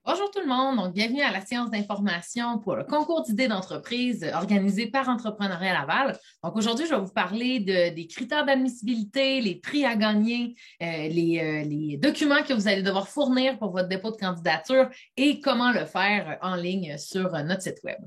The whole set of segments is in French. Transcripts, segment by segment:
Bonjour tout le monde, donc bienvenue à la séance d'information pour le concours d'idées d'entreprise organisé par Entrepreneuriat Laval. Donc aujourd'hui, je vais vous parler des critères d'admissibilité, les prix à gagner, les documents que vous allez devoir fournir pour votre dépôt de candidature et comment le faire en ligne sur notre site web.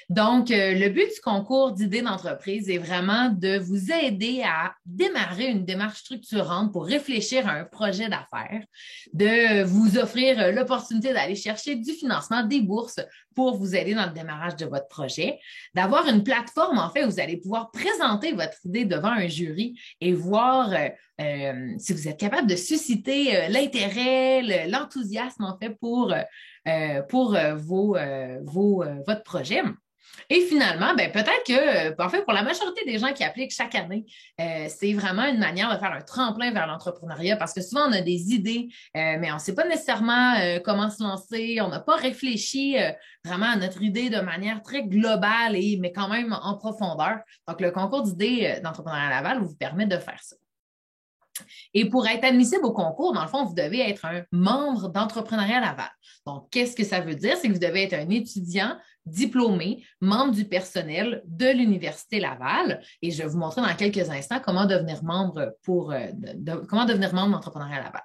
Donc, le but du concours d'idées d'entreprise est vraiment de vous aider à démarrer une démarche structurante pour réfléchir à un projet d'affaires, de vous offrir l'opportunité d'aller chercher du financement, des bourses pour vous aider dans le démarrage de votre projet, d'avoir une plateforme, en fait, où vous allez pouvoir présenter votre idée devant un jury et voir si vous êtes capable de susciter l'intérêt, l'enthousiasme, en fait, votre projet. Et finalement, ben, peut-être que, en fait, pour la majorité des gens qui appliquent chaque année, c'est vraiment une manière de faire un tremplin vers l'entrepreneuriat parce que souvent, on a des idées, mais on ne sait pas nécessairement comment se lancer. On n'a pas réfléchi vraiment à notre idée de manière très globale, mais quand même en profondeur. Donc, le concours d'idées d'entrepreneuriat à Laval vous permet de faire ça. Et pour être admissible au concours, dans le fond, vous devez être un membre d'Entrepreneuriat Laval. Donc, qu'est-ce que ça veut dire? C'est que vous devez être un étudiant diplômé, membre du personnel de l'Université Laval. Et je vais vous montrer dans quelques instants comment devenir membre d'Entrepreneuriat Laval.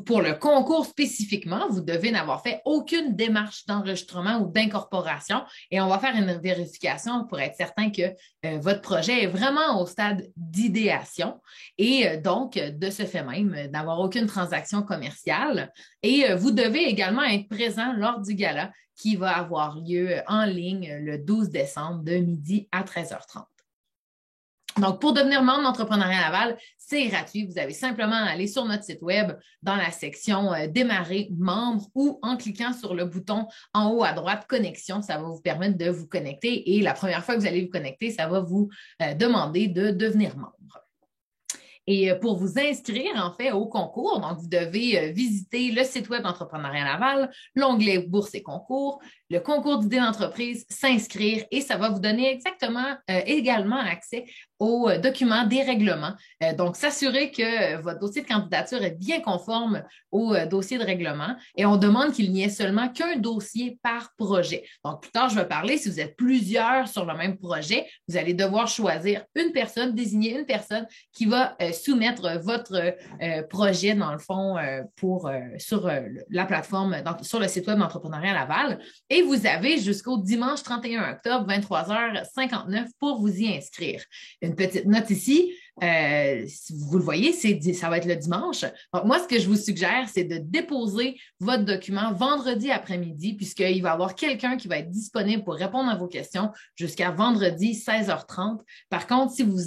Pour le concours spécifiquement, vous devez n'avoir fait aucune démarche d'enregistrement ou d'incorporation et on va faire une vérification pour être certain que votre projet est vraiment au stade d'idéation et donc, de ce fait même, d'avoir aucune transaction commerciale. Et vous devez également être présent lors du gala qui va avoir lieu en ligne le 12 décembre de midi à 13h30. Donc, pour devenir membre d'Entrepreneuriat Laval, c'est gratuit. Vous avez simplement à aller sur notre site web dans la section Démarrer membre ou en cliquant sur le bouton en haut à droite Connexion. Ça va vous permettre de vous connecter et la première fois que vous allez vous connecter, ça va vous demander de devenir membre. Et pour vous inscrire, en fait, au concours, donc vous devez visiter le site web d'Entrepreneuriat Laval, l'onglet Bourses et concours, le concours d'idées d'entreprise, s'inscrire et ça va vous donner également accès aux documents des règlements. Donc, s'assurer que votre dossier de candidature est bien conforme au dossier de règlement et on demande qu'il n'y ait seulement qu'un dossier par projet. Donc, plus tard, je vais parler, si vous êtes plusieurs sur le même projet, vous allez devoir choisir une personne, désigner une personne qui va soumettre votre projet, dans le fond, sur la plateforme, sur le site web d'Entrepreneuriat Laval. Et vous avez jusqu'au dimanche 31 octobre, 23h59 pour vous y inscrire. Une petite note ici, si vous le voyez, ça va être le dimanche. Donc, moi, ce que je vous suggère, c'est de déposer votre document vendredi après-midi, puisqu'il va y avoir quelqu'un qui va être disponible pour répondre à vos questions jusqu'à vendredi 16h30. Par contre, si vous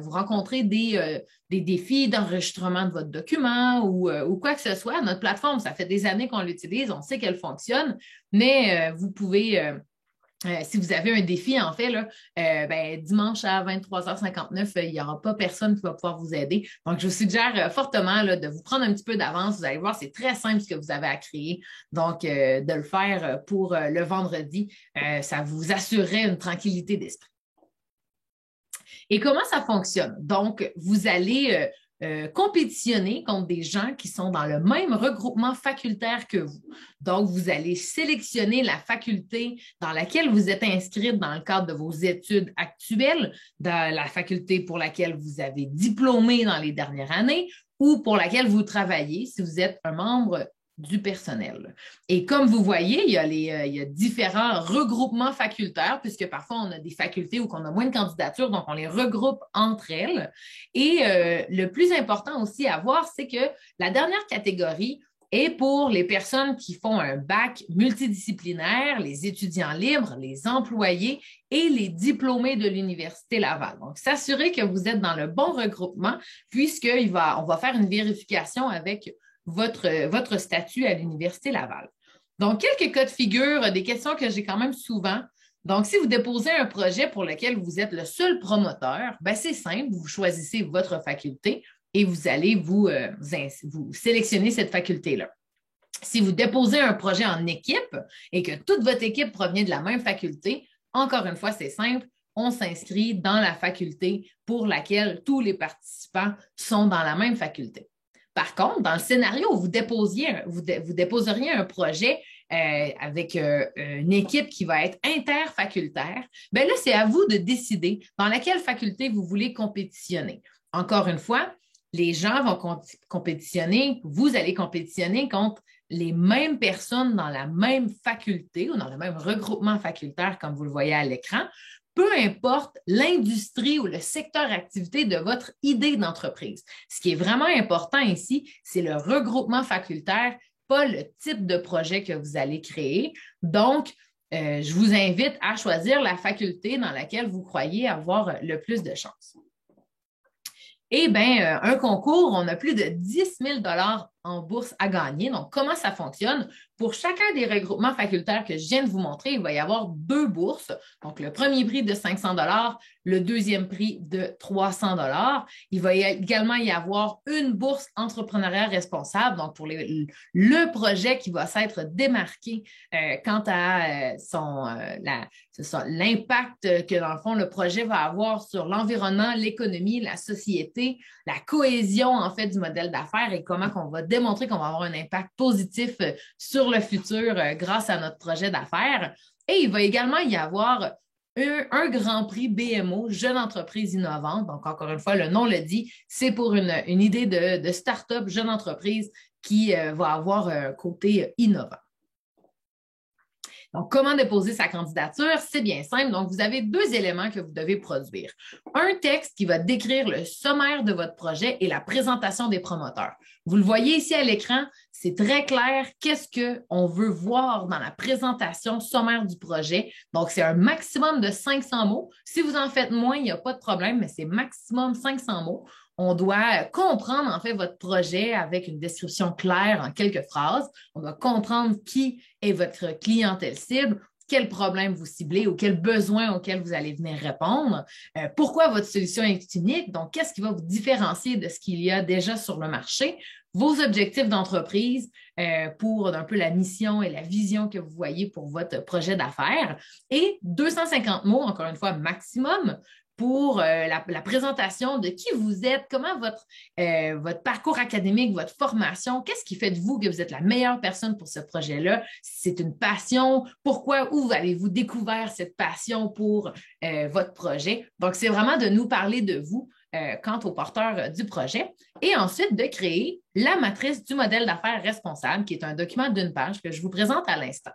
rencontrez des défis d'enregistrement de votre document ou quoi que ce soit, notre plateforme, ça fait des années qu'on l'utilise, on sait qu'elle fonctionne, mais vous pouvez... si vous avez un défi, en fait, là, dimanche à 23h59, il n'y aura pas personne qui va pouvoir vous aider. Donc, je vous suggère fortement là, de vous prendre un petit peu d'avance. Vous allez voir, c'est très simple ce que vous avez à créer. Donc, de le faire pour le vendredi, ça vous assurerait une tranquillité d'esprit. Et comment ça fonctionne? Donc, vous allez compétitionner contre des gens qui sont dans le même regroupement facultaire que vous. Donc, vous allez sélectionner la faculté dans laquelle vous êtes inscrite dans le cadre de vos études actuelles, dans la faculté pour laquelle vous avez diplômé dans les dernières années ou pour laquelle vous travaillez si vous êtes un membre du personnel. Et comme vous voyez, il y a différents regroupements facultaires, puisque parfois on a des facultés où on a moins de candidatures, donc on les regroupe entre elles. Et le plus important aussi à voir, c'est que la dernière catégorie est pour les personnes qui font un bac multidisciplinaire, les étudiants libres, les employés et les diplômés de l'Université Laval. Donc, s'assurer que vous êtes dans le bon regroupement, puisqu'on va faire une vérification avec votre statut à l'Université Laval. Donc, quelques cas de figure, des questions que j'ai quand même souvent. Donc, si vous déposez un projet pour lequel vous êtes le seul promoteur, c'est simple, vous choisissez votre faculté et vous allez vous sélectionner cette faculté-là. Si vous déposez un projet en équipe et que toute votre équipe provient de la même faculté, encore une fois, c'est simple, on s'inscrit dans la faculté pour laquelle tous les participants sont dans la même faculté. Par contre, dans le scénario où vous déposeriez un projet avec une équipe qui va être interfacultaire, bien là, c'est à vous de décider dans laquelle faculté vous voulez compétitionner. Encore une fois, les gens vont compétitionner, vous allez compétitionner contre les mêmes personnes dans la même faculté ou dans le même regroupement facultaire, comme vous le voyez à l'écran, peu importe l'industrie ou le secteur d'activité de votre idée d'entreprise. Ce qui est vraiment important ici, c'est le regroupement facultaire, pas le type de projet que vous allez créer. Donc, je vous invite à choisir la faculté dans laquelle vous croyez avoir le plus de chances. Eh bien, un concours, on a plus de 10 000 en bourse à gagner. Donc, comment ça fonctionne? Pour chacun des regroupements facultaires que je viens de vous montrer, il va y avoir 2 bourses. Donc, le premier prix de 500 le deuxième prix de 300 Il va également y avoir une bourse entrepreneuriat responsable, donc pour le projet qui va s'être démarqué quant à l'impact que, dans le fond, le projet va avoir sur l'environnement, l'économie, la société, la cohésion, en fait, du modèle d'affaires et comment on va démontrer qu'on va avoir un impact positif sur le futur grâce à notre projet d'affaires. Et il va également y avoir un grand prix BMO, Jeune entreprise innovante. Donc, encore une fois, le nom le dit, c'est pour une idée de start-up, jeune entreprise qui va avoir un côté innovant. Donc, comment déposer sa candidature? C'est bien simple. Donc, vous avez 2 éléments que vous devez produire. Un texte qui va décrire le sommaire de votre projet et la présentation des promoteurs. Vous le voyez ici à l'écran, c'est très clair qu'est-ce qu'on veut voir dans la présentation sommaire du projet. Donc, c'est un maximum de 500 mots. Si vous en faites moins, il n'y a pas de problème, mais c'est maximum 500 mots. On doit comprendre, en fait, votre projet avec une description claire en quelques phrases. On doit comprendre qui est votre clientèle cible, quel problème vous ciblez ou quel besoin auquel vous allez venir répondre, pourquoi votre solution est unique, donc qu'est-ce qui va vous différencier de ce qu'il y a déjà sur le marché, vos objectifs d'entreprise pour un peu la mission et la vision que vous voyez pour votre projet d'affaires et 250 mots, encore une fois, maximum, pour la présentation de qui vous êtes, comment votre parcours académique, votre formation, qu'est-ce qui fait de vous que vous êtes la meilleure personne pour ce projet-là? Si c'est une passion, pourquoi, où avez-vous découvert cette passion pour votre projet? Donc, c'est vraiment de nous parler de vous quant au porteur du projet et ensuite de créer la matrice du modèle d'affaires responsable, qui est un document d'une page que je vous présente à l'instant.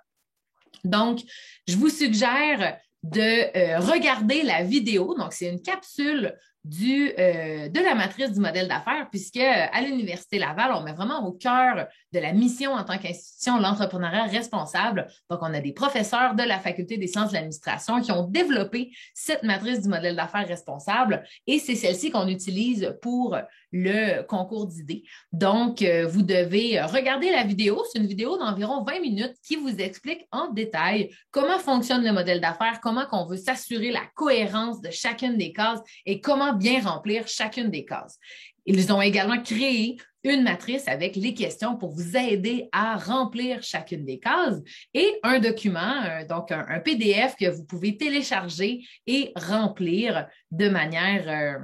Donc, je vous suggère de regarder la vidéo. Donc, c'est une capsule de la matrice du modèle d'affaires, puisque à l'Université Laval, on met vraiment au cœur de la mission en tant qu'institution l'entrepreneuriat responsable. Donc, on a des professeurs de la Faculté des sciences de l'administration qui ont développé cette matrice du modèle d'affaires responsable et c'est celle-ci qu'on utilise pour le concours d'idées. Donc, vous devez regarder la vidéo. C'est une vidéo d'environ 20 minutes qui vous explique en détail comment fonctionne le modèle d'affaires, comment on veut s'assurer la cohérence de chacune des cases et comment bien remplir chacune des cases. Ils ont également créé une matrice avec les questions pour vous aider à remplir chacune des cases et un document, donc un PDF que vous pouvez télécharger et remplir de manière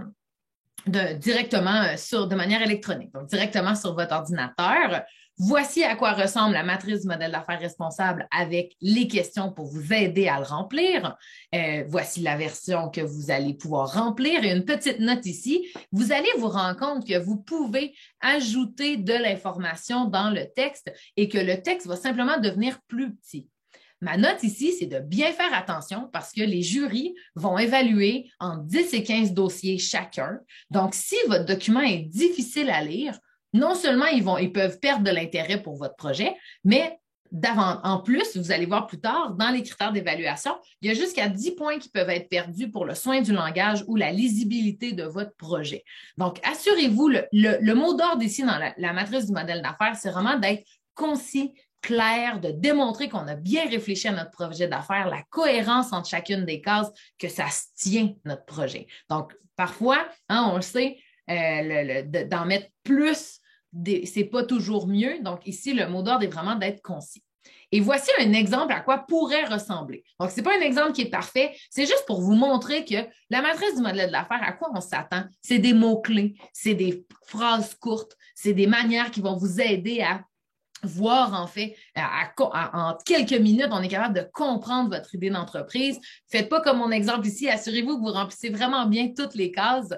de manière électronique, donc directement sur votre ordinateur. Voici à quoi ressemble la matrice du modèle d'affaires responsable avec les questions pour vous aider à le remplir. Voici la version que vous allez pouvoir remplir et une petite note ici. Vous allez vous rendre compte que vous pouvez ajouter de l'information dans le texte et que le texte va simplement devenir plus petit. Ma note ici, c'est de bien faire attention parce que les jurys vont évaluer en 10 et 15 dossiers chacun. Donc, si votre document est difficile à lire, non seulement ils peuvent perdre de l'intérêt pour votre projet, mais en plus, vous allez voir plus tard, dans les critères d'évaluation, il y a jusqu'à 10 points qui peuvent être perdus pour le soin du langage ou la lisibilité de votre projet. Donc, assurez-vous, le mot d'ordre ici dans la matrice du modèle d'affaires, c'est vraiment d'être concis, clair, de démontrer qu'on a bien réfléchi à notre projet d'affaires, la cohérence entre chacune des cases, que ça se tient, notre projet. Donc, parfois, on le sait, d'en mettre plus, c'est pas toujours mieux. Donc, ici, le mot d'ordre est vraiment d'être concis. Et voici un exemple à quoi pourrait ressembler. Donc, ce n'est pas un exemple qui est parfait, c'est juste pour vous montrer que la matrice du modèle d'affaires, à quoi on s'attend? C'est des mots-clés, c'est des phrases courtes, C'est des manières qui vont vous aider à voir, en fait, en quelques minutes, on est capable de comprendre votre idée d'entreprise. Faites pas comme mon exemple ici, assurez-vous que vous remplissez vraiment bien toutes les cases,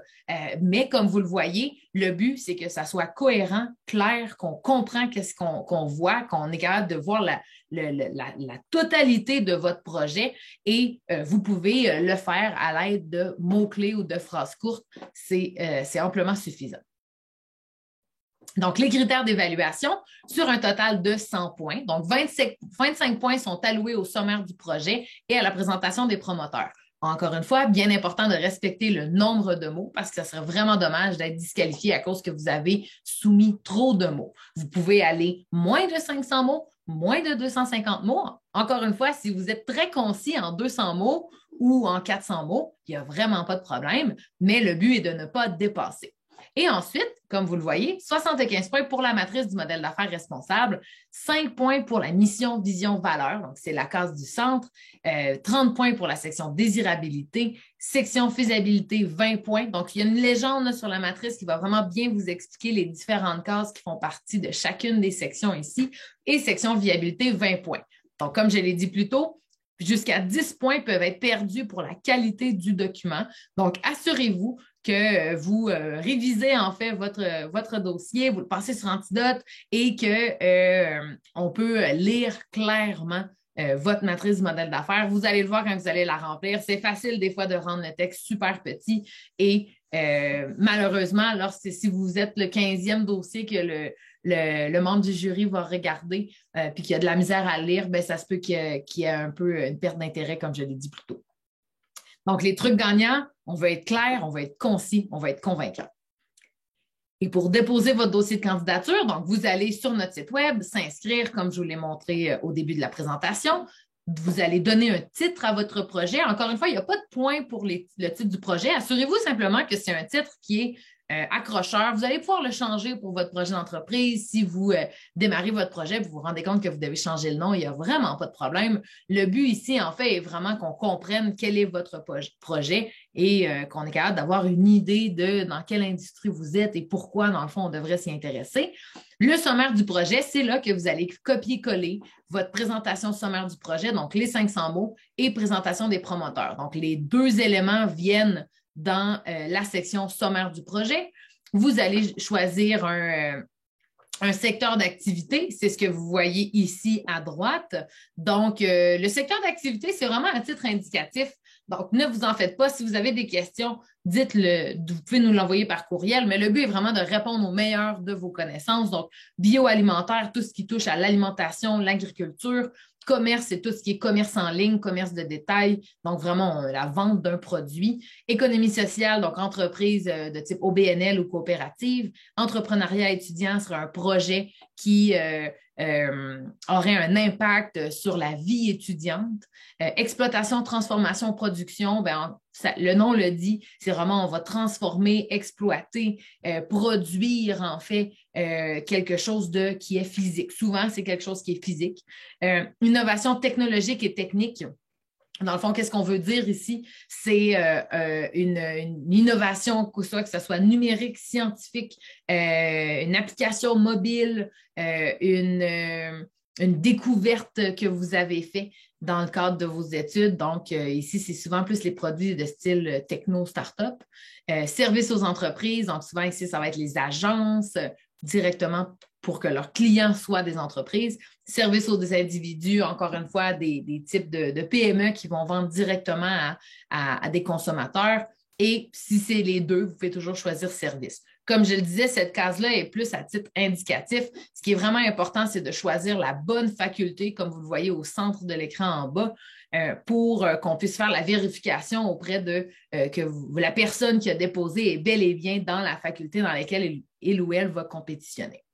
mais comme vous le voyez, le but, c'est que ça soit cohérent, clair, qu'on comprend qu'est-ce qu'on voit, qu'on est capable de voir la totalité de votre projet et vous pouvez le faire à l'aide de mots-clés ou de phrases courtes. C'est amplement suffisant. Donc, les critères d'évaluation sur un total de 100 points. Donc, 25 points sont alloués au sommaire du projet et à la présentation des promoteurs. Encore une fois, bien important de respecter le nombre de mots parce que ça serait vraiment dommage d'être disqualifié à cause que vous avez soumis trop de mots. Vous pouvez aller moins de 500 mots, moins de 250 mots. Encore une fois, si vous êtes très concis en 200 mots ou en 400 mots, il n'y a vraiment pas de problème, mais le but est de ne pas dépasser. Et ensuite, comme vous le voyez, 75 points pour la matrice du modèle d'affaires responsable, 5 points pour la mission, vision, valeur, donc c'est la case du centre, 30 points pour la section désirabilité, section faisabilité, 20 points. Donc, il y a une légende là, sur la matrice qui va vraiment bien vous expliquer les différentes cases qui font partie de chacune des sections ici, et section viabilité, 20 points. Donc, comme je l'ai dit plus tôt, jusqu'à 10 points peuvent être perdus pour la qualité du document. Donc, assurez-vous que vous révisez en fait votre dossier, vous le passez sur Antidote et qu'on peut lire clairement votre matrice du modèle d'affaires. Vous allez le voir quand vous allez la remplir. C'est facile des fois de rendre le texte super petit et malheureusement, si vous êtes le 15e dossier que le membre du jury va regarder puis qu'il y a de la misère à lire, bien, ça se peut qu'il y ait un peu une perte d'intérêt, comme je l'ai dit plus tôt. Donc, les trucs gagnants, on va être clair, on va être concis, on va être convaincant. Et pour déposer votre dossier de candidature, donc vous allez sur notre site web, s'inscrire, comme je vous l'ai montré au début de la présentation. Vous allez donner un titre à votre projet. Encore une fois, il n'y a pas de point pour le titre du projet. Assurez-vous simplement que c'est un titre qui est accrocheur. Vous allez pouvoir le changer pour votre projet d'entreprise. Si vous démarrez votre projet, vous vous rendez compte que vous devez changer le nom, il n'y a vraiment pas de problème. Le but ici, en fait, est vraiment qu'on comprenne quel est votre projet et qu'on est capable d'avoir une idée de dans quelle industrie vous êtes et pourquoi, dans le fond, on devrait s'y intéresser. Le sommaire du projet, c'est là que vous allez copier-coller votre présentation sommaire du projet, donc les 500 mots et présentation des promoteurs. Donc, les deux éléments viennent dans la section sommaire du projet. Vous allez choisir un secteur d'activité, c'est ce que vous voyez ici à droite. Donc, le secteur d'activité, c'est vraiment un titre indicatif. Donc, ne vous en faites pas. Si vous avez des questions, dites-le. Vous pouvez nous l'envoyer par courriel, mais le but est vraiment de répondre au meilleur de vos connaissances. Donc, bioalimentaire, tout ce qui touche à l'alimentation, l'agriculture, commerce, c'est tout ce qui est commerce en ligne, commerce de détail, donc vraiment la vente d'un produit. Économie sociale, donc entreprise de type OBNL ou coopérative. Entrepreneuriat étudiant serait un projet qui aurait un impact sur la vie étudiante. Exploitation, transformation, production, le nom le dit, c'est vraiment on va transformer, exploiter, produire en fait quelque chose qui est physique. Souvent, c'est quelque chose qui est physique. Innovation technologique et technique. Dans le fond, qu'est-ce qu'on veut dire ici? C'est une innovation, que ce soit numérique, scientifique, une application mobile, une découverte que vous avez faite dans le cadre de vos études. Donc, ici, c'est souvent plus les produits de style techno-startup. Services aux entreprises. Donc, souvent, ici, ça va être les agences directement pour que leurs clients soient des entreprises. Services aux individus, encore une fois, des types de PME qui vont vendre directement à des consommateurs. Et si c'est les deux, vous pouvez toujours choisir service. Comme je le disais, cette case-là est plus à titre indicatif. Ce qui est vraiment important, c'est de choisir la bonne faculté, comme vous le voyez au centre de l'écran en bas, pour qu'on puisse faire la vérification auprès de que la personne qui a déposé est bel et bien dans la faculté dans laquelle il ou elle va compétitionner.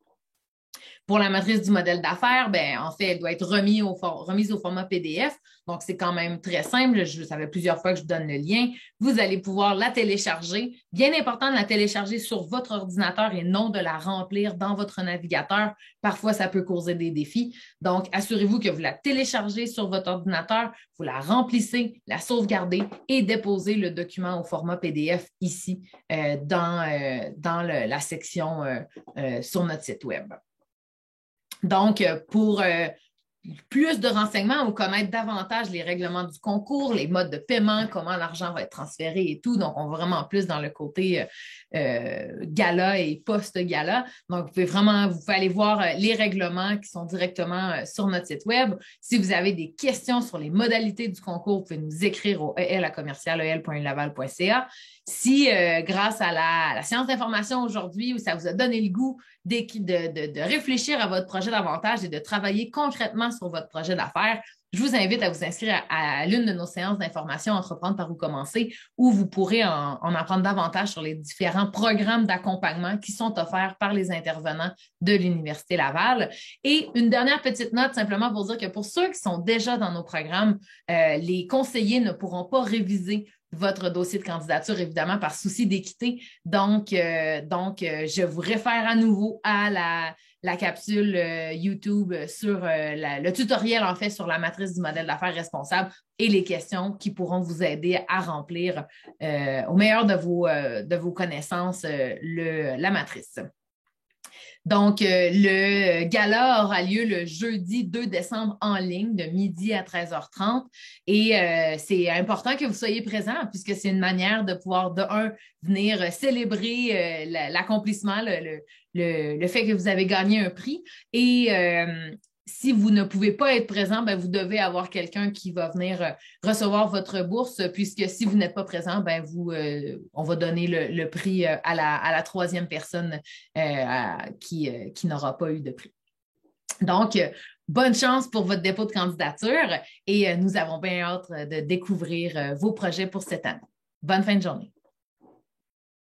Pour la matrice du modèle d'affaires, ben, en fait, elle doit être remise au format PDF. Donc, c'est quand même très simple. Ça fait plusieurs fois que je vous donne le lien. Vous allez pouvoir la télécharger. Bien important de la télécharger sur votre ordinateur et non de la remplir dans votre navigateur. Parfois, ça peut causer des défis. Donc, assurez-vous que vous la téléchargez sur votre ordinateur, vous la remplissez, la sauvegardez et déposez le document au format PDF ici dans la section sur notre site Web. Donc, pour plus de renseignements ou connaître davantage les règlements du concours, les modes de paiement, comment l'argent va être transféré et tout. Donc, on va vraiment plus dans le côté gala et post-gala. Donc, vous pouvez aller voir les règlements qui sont directement sur notre site Web. Si vous avez des questions sur les modalités du concours, vous pouvez nous écrire au el@commercial.laval.ca. Si, grâce à la science d'information aujourd'hui, où ça vous a donné le goût de réfléchir à votre projet davantage et de travailler concrètement sur votre projet d'affaires, je vous invite à vous inscrire à l'une de nos séances d'information Entreprendre par où commencer, où vous pourrez en apprendre davantage sur les différents programmes d'accompagnement qui sont offerts par les intervenants de l'Université Laval. Et une dernière petite note, simplement pour dire que pour ceux qui sont déjà dans nos programmes, les conseillers ne pourront pas réviser votre dossier de candidature, évidemment, par souci d'équité. Donc, je vous réfère à nouveau à la capsule YouTube sur le tutoriel, en fait, sur la matrice du modèle d'affaires responsable et les questions qui pourront vous aider à remplir au meilleur de vos connaissances la matrice. Donc, le gala aura lieu le jeudi 2 décembre en ligne de midi à 13h30 et c'est important que vous soyez présents puisque c'est une manière de pouvoir, venir célébrer l'accomplissement, le fait que vous avez gagné un prix et si vous ne pouvez pas être présent, ben, vous devez avoir quelqu'un qui va venir recevoir votre bourse, puisque si vous n'êtes pas présent, ben, on va donner le prix à la troisième personne qui n'aura pas eu de prix. Donc, bonne chance pour votre dépôt de candidature et nous avons bien hâte de découvrir vos projets pour cette année. Bonne fin de journée.